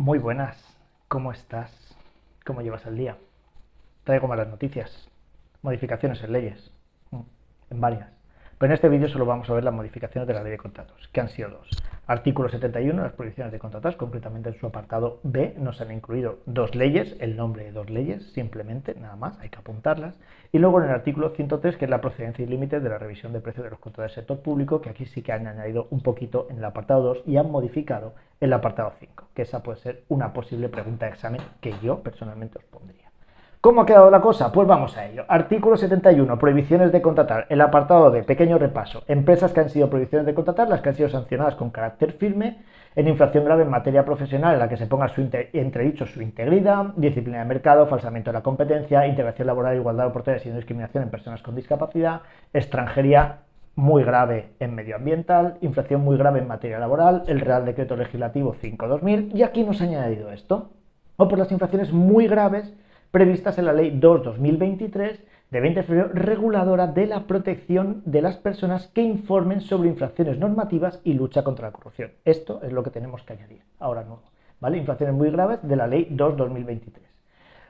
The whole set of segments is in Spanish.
Muy buenas, ¿cómo estás? ¿Cómo llevas el día? Traigo malas noticias, modificaciones en leyes, en varias. Pero en este vídeo solo vamos a ver las modificaciones de la ley de contratos, que han sido dos. Artículo 71, las prohibiciones de contratar, concretamente en su apartado B, nos han incluido dos leyes, el nombre de dos leyes, simplemente, nada más, hay que apuntarlas. Y luego en el artículo 103, que es la procedencia y límites de la revisión de precios de los contratos del sector público, que aquí sí que han añadido un poquito en el apartado 2 y han modificado el apartado 5, que esa puede ser una posible pregunta de examen que yo personalmente os pondría. ¿Cómo ha quedado la cosa? Pues vamos a ello. Artículo 71, prohibiciones de contratar. El apartado de pequeño repaso. Empresas que han sido prohibiciones de contratar, las que han sido sancionadas con carácter firme en infracción grave en materia profesional en la que se ponga entredicho su integridad, disciplina de mercado, falsamiento de la competencia, integración laboral, igualdad de oportunidades y no discriminación en personas con discapacidad, extranjería muy grave en medioambiental, infracción muy grave en materia laboral, el Real Decreto Legislativo 5/2000, y aquí nos ha añadido esto, o por las infracciones muy graves previstas en la Ley 2/2023 de 20 de febrero, reguladora de la protección de las personas que informen sobre infracciones normativas y lucha contra la corrupción. Esto es lo que tenemos que añadir ahora nuevo, ¿vale? Infracciones muy graves de la Ley 2/2023.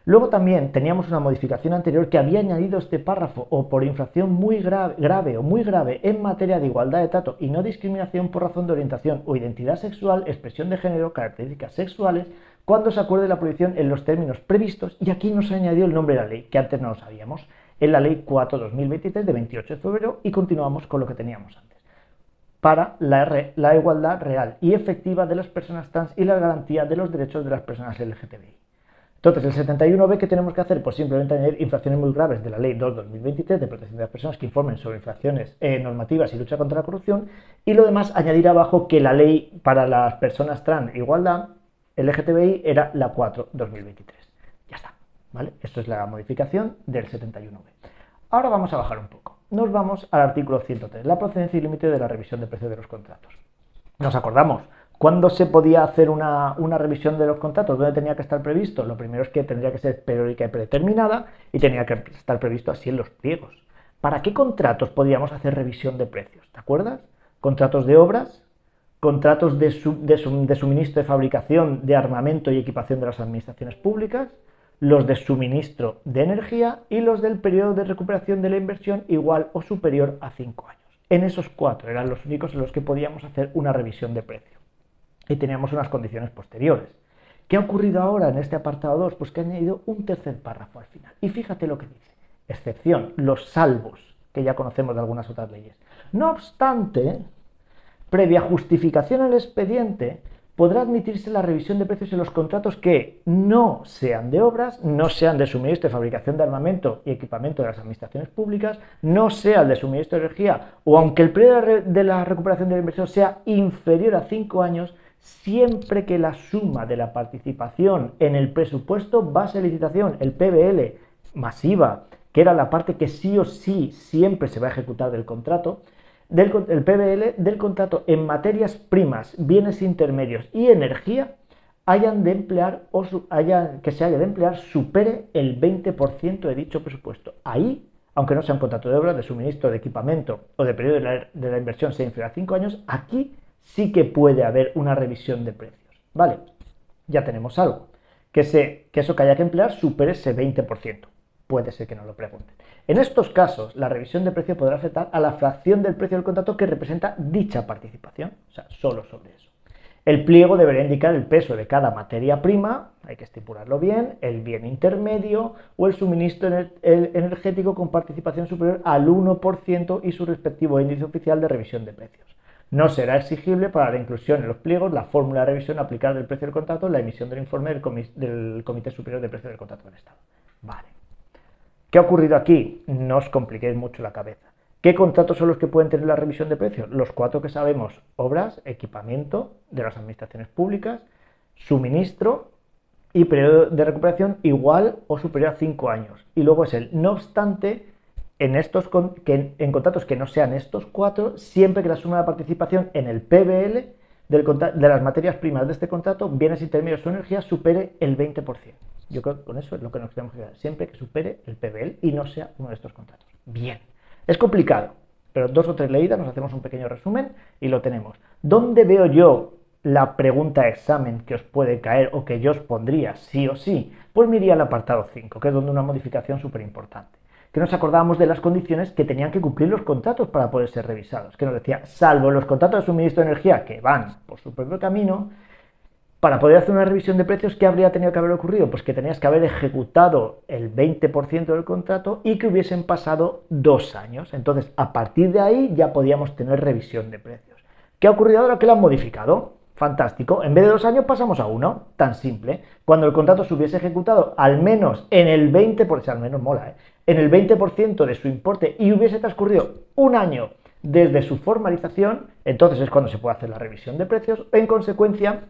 Luego también teníamos una modificación anterior que había añadido este párrafo: o por infracción muy grave o muy grave en materia de igualdad de trato y no discriminación por razón de orientación o identidad sexual, expresión de género, características sexuales, cuando se acuerde la prohibición en los términos previstos. Y aquí nos ha añadido el nombre de la ley, que antes no lo sabíamos, en la Ley 4/2023 de 28 de febrero, y continuamos con lo que teníamos antes, para la igualdad real y efectiva de las personas trans y la garantía de los derechos de las personas LGTBI. Entonces, el 71B, ¿qué tenemos que hacer? Pues simplemente añadir infracciones muy graves de la Ley 2/2023 de protección de las personas que informen sobre infracciones normativas y lucha contra la corrupción, y lo demás añadir abajo que la ley para las personas trans igualdad LGTBI era la 4/2023. Ya está, ¿vale? Esto es la modificación del 71B. Ahora vamos a bajar un poco. Nos vamos al artículo 103, la procedencia y límite de la revisión de precios de los contratos. Nos acordamos, ¿cuándo se podía hacer una revisión de los contratos? ¿Dónde tenía que estar previsto? Lo primero es que tendría que ser periódica y predeterminada, y tenía que estar previsto así en los pliegos. ¿Para qué contratos podíamos hacer revisión de precios? ¿Te acuerdas? Contratos de obras, contratos de suministro de fabricación de armamento y equipación de las administraciones públicas, los de suministro de energía y los del periodo de recuperación de la inversión igual o superior a 5 años. En esos cuatro eran los únicos en los que podíamos hacer una revisión de precio. Y teníamos unas condiciones posteriores. ¿Qué ha ocurrido ahora en este apartado 2? Pues que ha añadido un tercer párrafo al final. Y fíjate lo que dice. Excepción, los salvos, que ya conocemos de algunas otras leyes. No obstante, previa justificación al expediente, podrá admitirse la revisión de precios en los contratos que no sean de obras, no sean de suministro y fabricación de armamento y equipamiento de las administraciones públicas, no sea el de suministro de energía, o aunque el periodo de la recuperación de la inversión sea inferior a 5 años, siempre que la suma de la participación en el presupuesto base de licitación, el PBL, masiva, que era la parte que sí o sí siempre se va a ejecutar del contrato, el PBL del contrato en materias primas, bienes intermedios y energía que se haya de emplear supere el 20% de dicho presupuesto. Ahí, aunque no sea un contrato de obra, de suministro de equipamiento o de periodo de la inversión sea inferior a 5 años, aquí sí que puede haber una revisión de precios. ¿Vale? Ya tenemos algo. Que eso que haya que emplear supere ese 20%. Puede ser que no lo pregunten. En estos casos, la revisión de precio podrá afectar a la fracción del precio del contrato que representa dicha participación, o sea, solo sobre eso. El pliego deberá indicar el peso de cada materia prima, hay que estipularlo bien, el bien intermedio o el suministro energético con participación superior al 1% y su respectivo índice oficial de revisión de precios. No será exigible para la inclusión en los pliegos la fórmula de revisión aplicada del precio del contrato, la emisión del informe del Comité Superior de Precios del Contrato del Estado. Vale. ¿Qué ha ocurrido aquí? No os compliquéis mucho la cabeza. ¿Qué contratos son los que pueden tener la revisión de precios? Los 4 que sabemos: obras, equipamiento de las administraciones públicas, suministro y periodo de recuperación igual o superior a 5 años. Y luego es el no obstante en contratos que no sean estos 4, siempre que la suma de participación en el PBL de las materias primas de este contrato, bienes intermedios o energía, supere el 20%. Yo creo que con eso es lo que nos tenemos que quedar, siempre que supere el PBL y no sea uno de estos contratos. Bien, es complicado, pero 2 o 3 leídas nos hacemos un pequeño resumen y lo tenemos. ¿Dónde veo yo la pregunta de examen que os puede caer o que yo os pondría sí o sí, pues me iría al apartado 5, que es donde una modificación súper importante. Que nos acordábamos de las condiciones que tenían que cumplir los contratos para poder ser revisados. Que nos decía, salvo los contratos de suministro de energía que van por su propio camino, para poder hacer una revisión de precios, ¿qué habría tenido que haber ocurrido? Pues que tenías que haber ejecutado el 20% del contrato y que hubiesen pasado 2 años. Entonces, a partir de ahí ya podíamos tener revisión de precios. ¿Qué ha ocurrido ahora? Que lo han modificado. Fantástico. En vez de 2 años pasamos a 1. Tan simple. Cuando el contrato se hubiese ejecutado al menos en el 20%, al menos mola, en el 20% de su importe y hubiese transcurrido 1 año desde su formalización, entonces es cuando se puede hacer la revisión de precios. En consecuencia,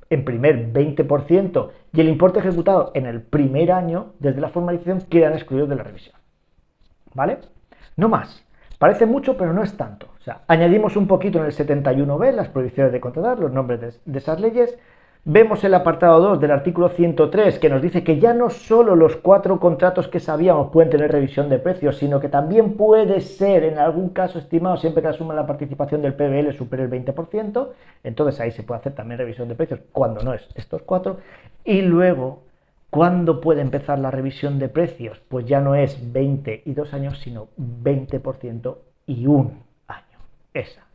en primer 20% y el importe ejecutado en el primer año desde la formalización quedan excluidos de la revisión. ¿Vale? No más. Parece mucho, pero no es tanto. O sea, añadimos un poquito en el 71b las prohibiciones de contratar, los nombres de esas leyes. Vemos el apartado 2 del artículo 103 que nos dice que ya no solo los 4 contratos que sabíamos pueden tener revisión de precios, sino que también puede ser en algún caso estimado siempre que la suma de la participación del PBL supere el 20%, entonces ahí se puede hacer también revisión de precios cuando no es estos 4. Y luego, ¿cuándo puede empezar la revisión de precios? Pues ya no es 20 y 2 años, sino 20% y 1 año. Esa